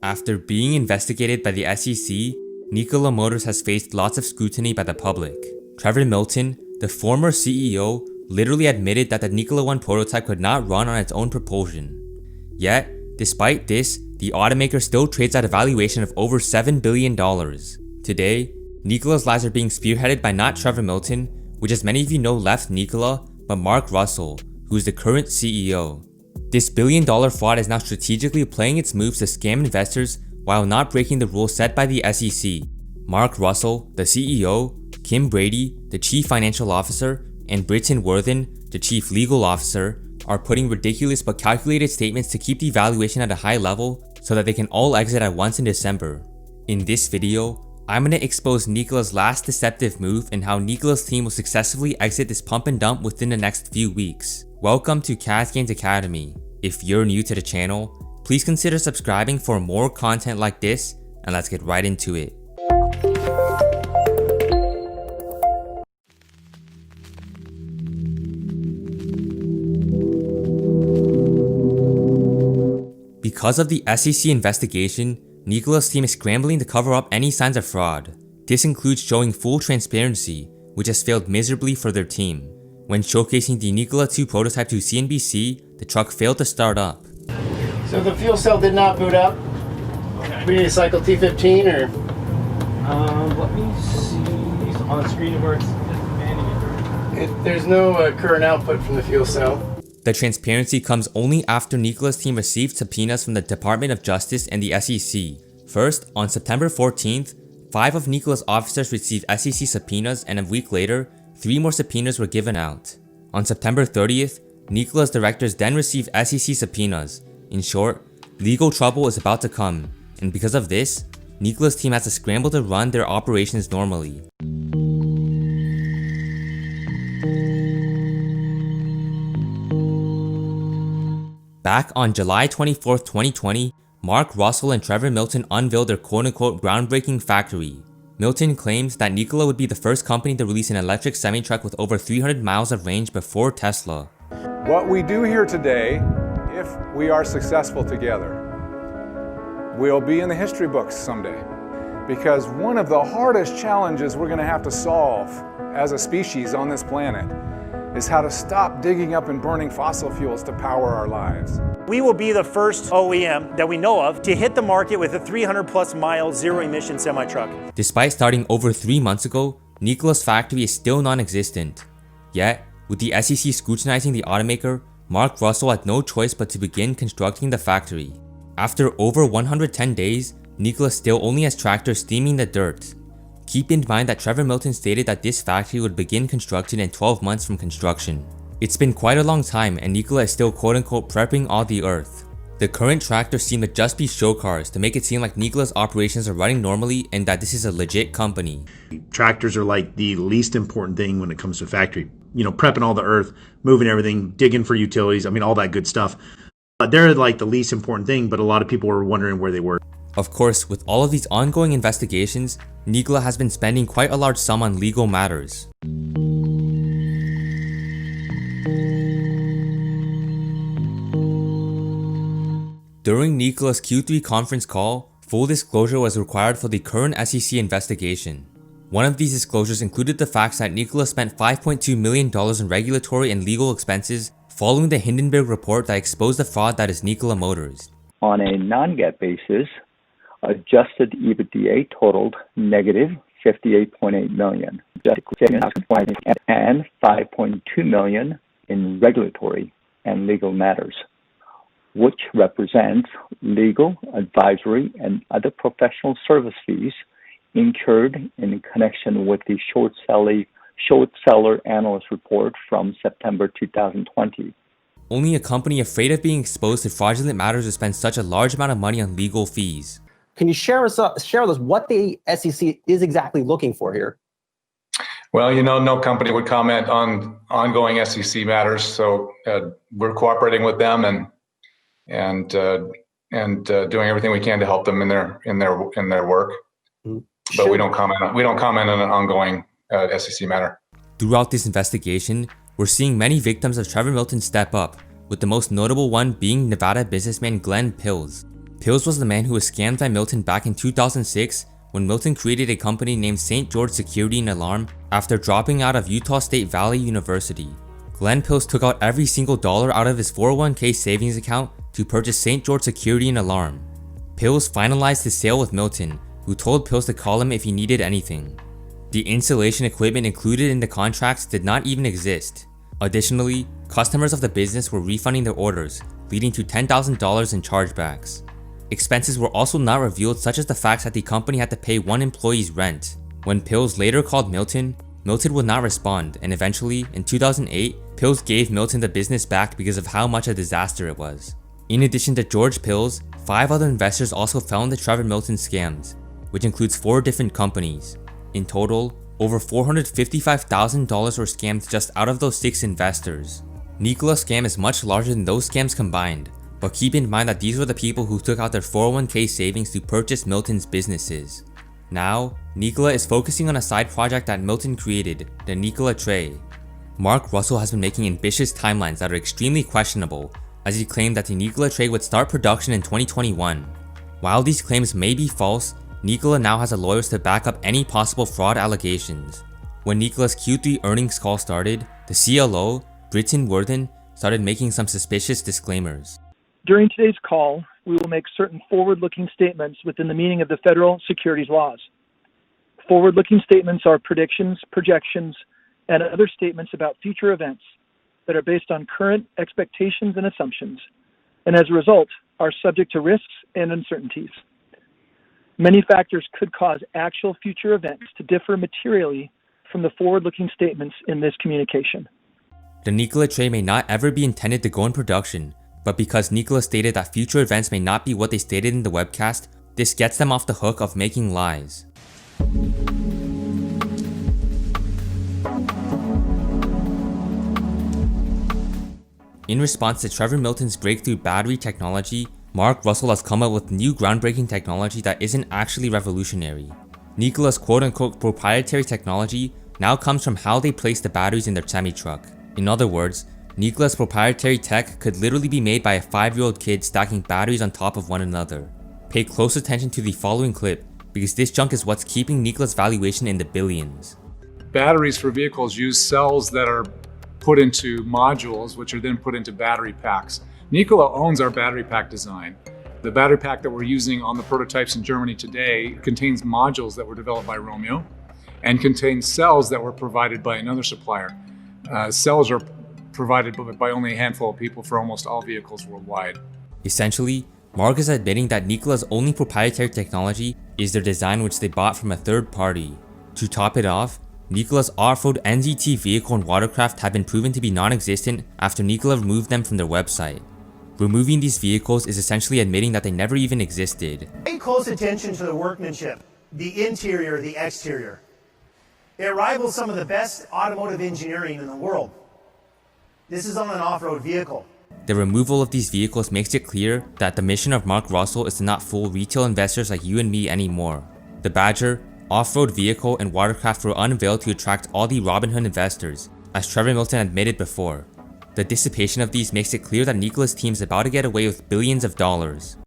After being investigated by the SEC, Nikola Motors has faced lots of scrutiny by the public. Trevor Milton, the former CEO, literally admitted that the Nikola 1 prototype could not run on its own propulsion. Yet, despite this, the automaker still trades at a valuation of over $7 billion. Today, Nikola's lies are being spearheaded by not Trevor Milton, which as many of you know left Nikola, but Mark Russell, who is the current CEO. This billion-dollar fraud is now strategically playing its moves to scam investors while not breaking the rules set by the SEC. Mark Russell, the CEO, Kim Brady, the Chief Financial Officer, and Britton Worthen, the Chief Legal Officer, are putting ridiculous but calculated statements to keep the valuation at a high level so that they can all exit at once in December. In this video, I'm going to expose Nikola's last deceptive move and how Nikola's team will successfully exit this pump and dump within the next few weeks. Welcome to Kaz Gains Academy. If you're new to the channel, please consider subscribing for more content like this, and let's get right into it. Because of the SEC investigation, Nikola's team is scrambling to cover up any signs of fraud. This includes showing full transparency, which has failed miserably for their team. When showcasing the Nikola 2 prototype to CNBC, the truck failed to start up. So the fuel cell did not boot up? Okay. We need to cycle T15 or? Let me see on screen where it's manning it. There's no current output from the fuel cell. The transparency comes only after Nikola's team received subpoenas from the Department of Justice and the SEC. First, on September 14th, 5 of Nikola's officers received SEC subpoenas, and a week later, 3 more subpoenas were given out. On September 30th, Nikola's directors then received SEC subpoenas. In short, legal trouble is about to come, and because of this, Nikola's team has to scramble to run their operations normally. Back on July 24th, 2020, Mark Russell and Trevor Milton unveiled their quote-unquote groundbreaking factory. Milton claims that Nikola would be the first company to release an electric semi-truck with over 300 miles of range before Tesla. What we do here today, if we are successful together, will be in the history books someday. Because one of the hardest challenges we're going to have to solve as a species on this planet is how to stop digging up and burning fossil fuels to power our lives. We will be the first OEM that we know of to hit the market with a 300+ mile zero-emission semi-truck. Despite starting over 3 months ago, Nikola's factory is still non-existent. Yet, with the SEC scrutinizing the automaker, Mark Russell had no choice but to begin constructing the factory. After over 110 days, Nikola still only has tractors steaming the dirt. Keep in mind that Trevor Milton stated that this factory would begin construction in 12 months from construction. It's been quite a long time, and Nikola is still quote-unquote prepping all the earth. The current tractors seem to just be show cars to make it seem like Nikola's operations are running normally and that this is a legit company. Tractors are like the least important thing when it comes to a factory. You know, prepping all the earth, moving everything, digging for utilities, I mean all that good stuff. They're like the least important thing, but a lot of people were wondering where they were. Of course, with all of these ongoing investigations, Nikola has been spending quite a large sum on legal matters. During Nikola's Q3 conference call, full disclosure was required for the current SEC investigation. One of these disclosures included the facts that Nikola spent $5.2 million in regulatory and legal expenses following the Hindenburg report that exposed the fraud that is Nikola Motors. On a non-GAAP basis, adjusted EBITDA totaled negative $58.8 million, and $5.2 million in regulatory and legal matters, which represents legal, advisory, and other professional service fees incurred in connection with the short seller analyst report from September 2020. Only a company afraid of being exposed to fraudulent matters would spend such a large amount of money on legal fees. Can you share with us what the SEC is exactly looking for here? Well, you know, no company would comment on ongoing SEC matters, so we're cooperating with them and doing everything we can to help them in their work. But we don't comment on an ongoing SEC matter. Throughout this investigation, we're seeing many victims of Trevor Milton step up, with the most notable one being Nevada businessman Glenn Pills. Pills was the man who was scammed by Milton back in 2006 when Milton created a company named St. George Security and Alarm after dropping out of Utah State Valley University. Glenn Pills took out every single dollar out of his 401k savings account to purchase St. George Security and Alarm. Pills finalized his sale with Milton, who told Pills to call him if he needed anything. The installation equipment included in the contracts did not even exist. Additionally, customers of the business were refunding their orders, leading to $10,000 in chargebacks. Expenses were also not revealed, such as the fact that the company had to pay one employee's rent. When Pills later called Milton, Milton would not respond, and eventually, in 2008, Pills gave Milton the business back because of how much a disaster it was. In addition to George Pills, 5 other investors also fell into Trevor Milton's scams, which includes 4 different companies. In total, over $455,000 were scammed just out of those 6 investors. Nikola's scam is much larger than those scams combined, but keep in mind that these were the people who took out their 401k savings to purchase Milton's businesses. Now, Nikola is focusing on a side project that Milton created, the Nikola Tray. Mark Russell has been making ambitious timelines that are extremely questionable, as he claimed that the Nikola Tray would start production in 2021. While these claims may be false, Nikola now has the lawyers to back up any possible fraud allegations. When Nikola's Q3 earnings call started, the CLO, Britton Worthen, started making some suspicious disclaimers. During today's call, we will make certain forward-looking statements within the meaning of the federal securities laws. Forward-looking statements are predictions, projections, and other statements about future events that are based on current expectations and assumptions, and as a result, are subject to risks and uncertainties. Many factors could cause actual future events to differ materially from the forward-looking statements in this communication. The Nikola Tray may not ever be intended to go in production, but because Nikola stated that future events may not be what they stated in the webcast, this gets them off the hook of making lies. In response to Trevor Milton's breakthrough battery technology, Mark Russell has come up with new groundbreaking technology that isn't actually revolutionary. Nikola's quote-unquote proprietary technology now comes from how they place the batteries in their semi-truck. In other words, Nikola's proprietary tech could literally be made by a 5-year-old kid stacking batteries on top of one another. Pay close attention to the following clip, because this junk is what's keeping Nikola's valuation in the billions. Batteries for vehicles use cells that are put into modules, which are then put into battery packs. Nikola owns our battery pack design. The battery pack that we're using on the prototypes in Germany today contains modules that were developed by Romeo and contains cells that were provided by another supplier. Cells are provided by only a handful of people for almost all vehicles worldwide. Essentially, Mark is admitting that Nikola's only proprietary technology is their design, which they bought from a third party. To top it off, Nikola's off-road NZT vehicle and watercraft have been proven to be non-existent after Nikola removed them from their website. Removing these vehicles is essentially admitting that they never even existed. Pay close attention to the workmanship, the interior, the exterior. It rivals some of the best automotive engineering in the world. This is on an off-road vehicle. The removal of these vehicles makes it clear that the mission of Mark Russell is to not fool retail investors like you and me anymore. The Badger, off-road vehicle, and watercraft were unveiled to attract all the Robinhood investors, as Trevor Milton admitted before. The dissipation of these makes it clear that Nikola's team is about to get away with billions of dollars.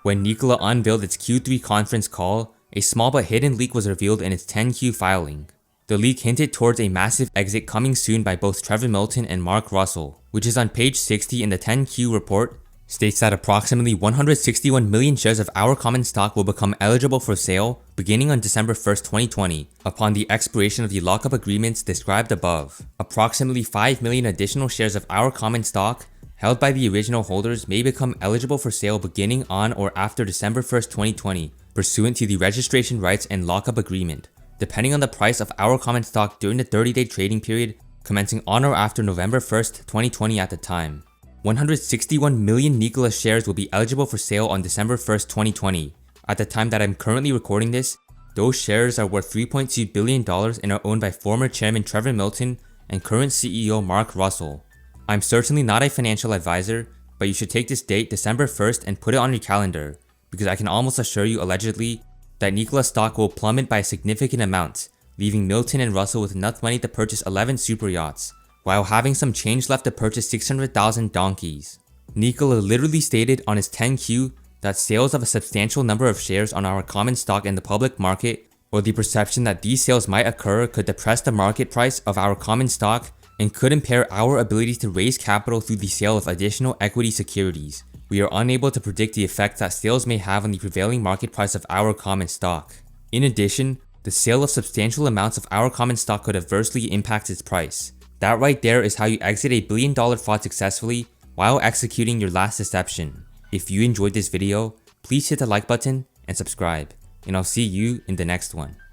When Nikola unveiled its Q3 conference call, a small but hidden leak was revealed in its 10-Q filing. The leak hinted towards a massive exit coming soon by both Trevor Milton and Mark Russell, which is on page 60 in the 10-Q report, states that approximately 161 million shares of our common stock will become eligible for sale beginning on December 1st, 2020, upon the expiration of the lockup agreements described above. Approximately 5 million additional shares of our common stock held by the original holders may become eligible for sale beginning on or after December 1st, 2020, pursuant to the registration rights and lockup agreement, depending on the price of our common stock during the 30-day trading period commencing on or after November 1st, 2020 at the time. 161 million Nikola shares will be eligible for sale on December 1st, 2020. At the time that I'm currently recording this, those shares are worth $3.2 billion and are owned by former chairman Trevor Milton and current CEO Mark Russell. I'm certainly not a financial advisor, but you should take this date, December 1st, and put it on your calendar, because I can almost assure you allegedly that Nikola's stock will plummet by a significant amount, leaving Milton and Russell with enough money to purchase 11 super yachts, while having some change left to purchase 600,000 donkeys. Nikola literally stated on his 10Q that sales of a substantial number of shares on our common stock in the public market, or the perception that these sales might occur, could depress the market price of our common stock and could impair our ability to raise capital through the sale of additional equity securities. We are unable to predict the effect that sales may have on the prevailing market price of our common stock. In addition, the sale of substantial amounts of our common stock could adversely impact its price. That right there is how you exit a billion-dollar fraud successfully while executing your last deception. If you enjoyed this video, please hit the like button and subscribe, and I'll see you in the next one.